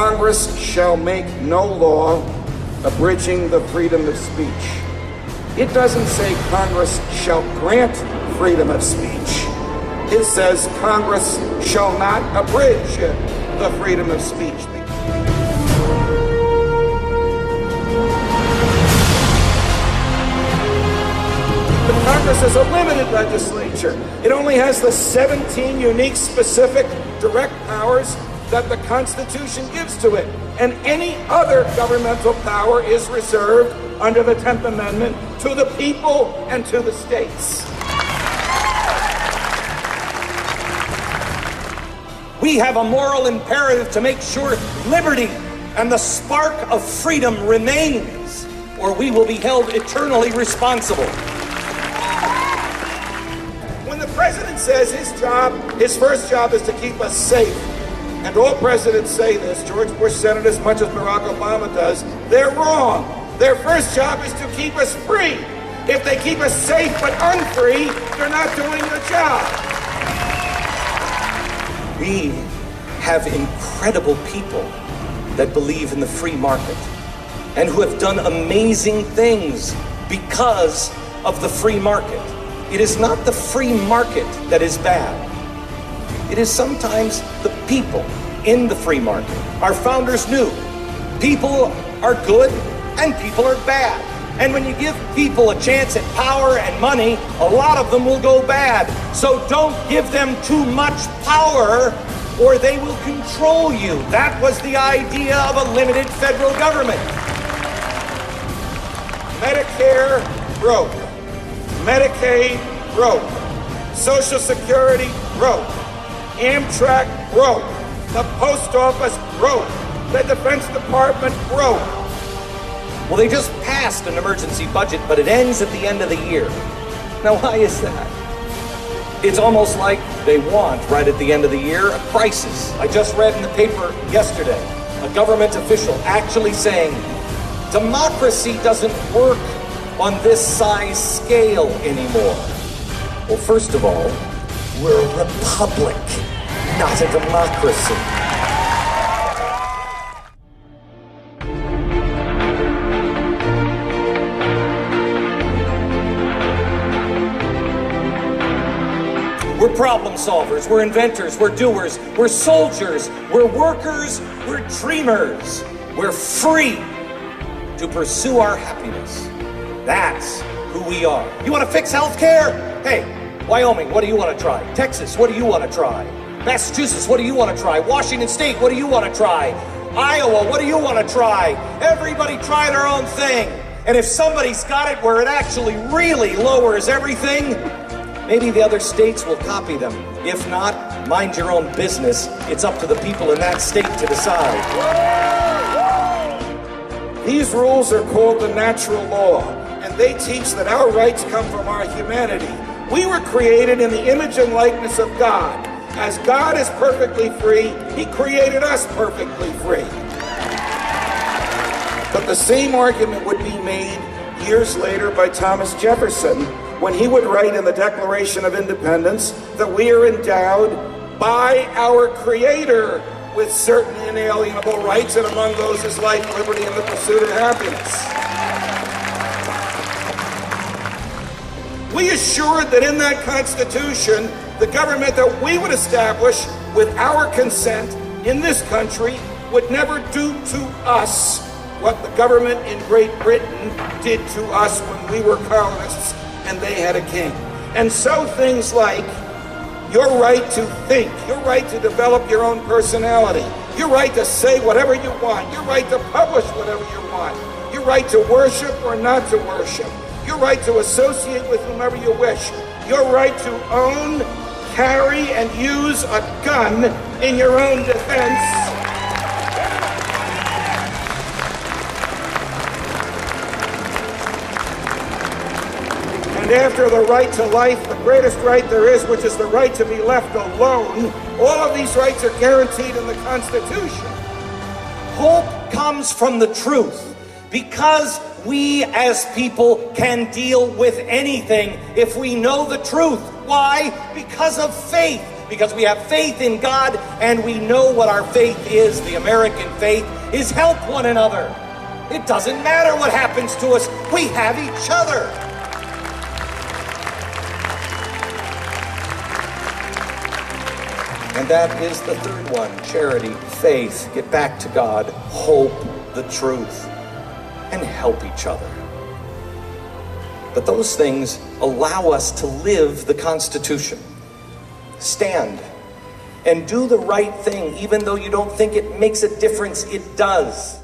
Congress shall make no law abridging the freedom of speech. It doesn't say Congress shall grant freedom of speech. It says Congress shall not abridge the freedom of speech. But Congress is a limited legislature. It only has the 17 unique, specific, direct powers that the Constitution gives to it. And any other governmental power is reserved under the 10th Amendment to the people and to the states. We have a moral imperative to make sure liberty and the spark of freedom remains, or we will be held eternally responsible. When the president says his first job is to keep us safe, and all presidents say this, George Bush said it as much as Barack Obama does, they're wrong. Their first job is to keep us free. If they keep us safe but unfree, they're not doing their job. We have incredible people that believe in the free market and who have done amazing things because of the free market. It is not the free market that is bad. It is sometimes the people in the free market. Our founders knew people are good and people are bad. And when you give people a chance at power and money, a lot of them will go bad. So don't give them too much power or they will control you. That was the idea of a limited federal government. Medicare broke. Medicaid broke. Social Security broke. Amtrak broke. The Post Office broke. The Defense Department broke. Well, they just passed an emergency budget, but it ends at the end of the year. Now, why is that? It's almost like they want, right at the end of the year, a crisis. I just read in the paper yesterday, a government official actually saying, democracy doesn't work on this size scale anymore. Well, first of all, we're a republic, not a democracy. We're problem solvers, we're inventors, we're doers, we're soldiers, we're workers, we're dreamers. We're free to pursue our happiness. That's who we are. You want to fix healthcare? Hey, Wyoming, what do you want to try? Texas, what do you want to try? Massachusetts, what do you want to try? Washington State, what do you want to try? Iowa, what do you want to try? Everybody try their own thing. And if somebody's got it where it actually really lowers everything, maybe the other states will copy them. If not, mind your own business. It's up to the people in that state to decide. These rules are called the natural law, and they teach that our rights come from our humanity. We were created in the image and likeness of God. As God is perfectly free, He created us perfectly free. But the same argument would be made years later by Thomas Jefferson, when he would write in the Declaration of Independence that we are endowed by our Creator with certain inalienable rights, and among those is life, liberty, and the pursuit of happiness. We assured that in that Constitution, the government that we would establish with our consent in this country would never do to us what the government in Great Britain did to us when we were colonists and they had a king. And so things like your right to think, your right to develop your own personality, your right to say whatever you want, your right to publish whatever you want, your right to worship or not to worship, your right to associate with whomever you wish, your right to own, carry, and use a gun in your own defense. And after the right to life, the greatest right there is, which is the right to be left alone, all of these rights are guaranteed in the Constitution. Hope comes from the truth, because we as people can deal with anything if we know the truth. Why? Because of faith. because we have faith in God, and we know what our faith is. The American faith is help one another. It doesn't matter what happens to us. We have each other. And that is the third one: charity, faith, get back to God, hope, the truth, and help each other. But those things allow us to live the Constitution. Stand and do the right thing, even though you don't think it makes a difference. It does.